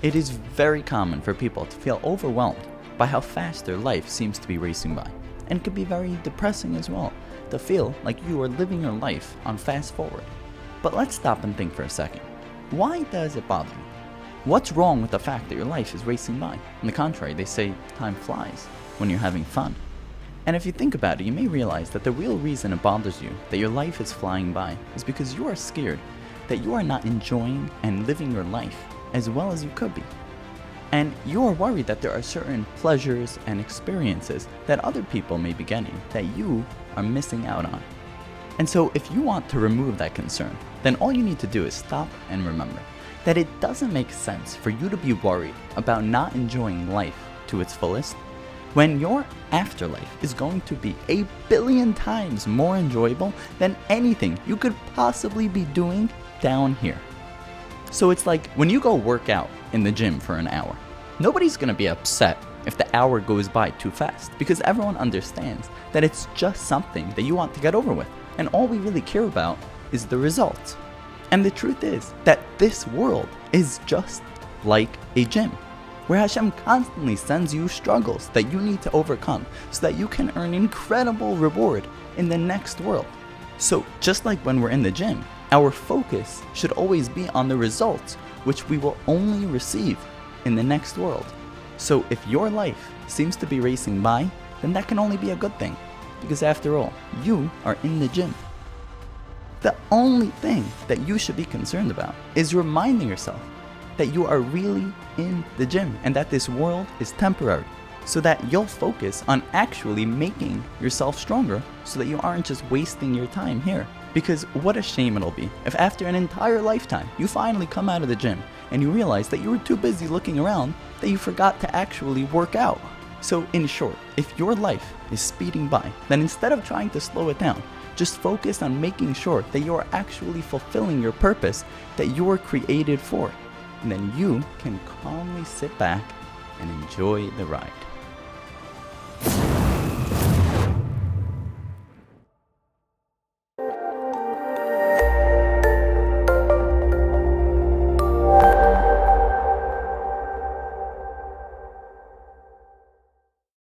It is very common for people to feel overwhelmed by how fast their life seems to be racing by, and it can be very depressing as well to feel like you are living your life on fast forward. But let's stop and think for a second. Why does it bother you? What's wrong with the fact that your life is racing by? On the contrary, they say time flies when you're having fun. And if you think about it, you may realize that the real reason it bothers you that your life is flying by is because you are scared that you are not enjoying and living your life as well as you could be. And you are worried that there are certain pleasures and experiences that other people may be getting that you are missing out on. And so if you want to remove that concern, then all you need to do is stop and remember that it doesn't make sense for you to be worried about not enjoying life to its fullest when your afterlife is going to be 1,000,000,000 times more enjoyable than anything you could possibly be doing down here. So it's like when you go work out in the gym for an hour, nobody's gonna be upset if the hour goes by too fast because everyone understands that it's just something that you want to get over with, and all we really care about is the results. And the truth is that this world is just like a gym, where Hashem constantly sends you struggles that you need to overcome so that you can earn incredible reward in the next world. So just like when we're in the gym, our focus should always be on the results which we will only receive in the next world. So if your life seems to be racing by, then that can only be a good thing, because after all, you are in the gym. The only thing that you should be concerned about is reminding yourself that you are really in the gym and that this world is temporary, so that you'll focus on actually making yourself stronger so that you aren't just wasting your time here. Because what a shame it'll be if after an entire lifetime you finally come out of the gym and you realize that you were too busy looking around that you forgot to actually work out. So in short, if your life is speeding by, then instead of trying to slow it down, just focus on making sure that you are actually fulfilling your purpose that you were created for. And then you can calmly sit back and enjoy the ride.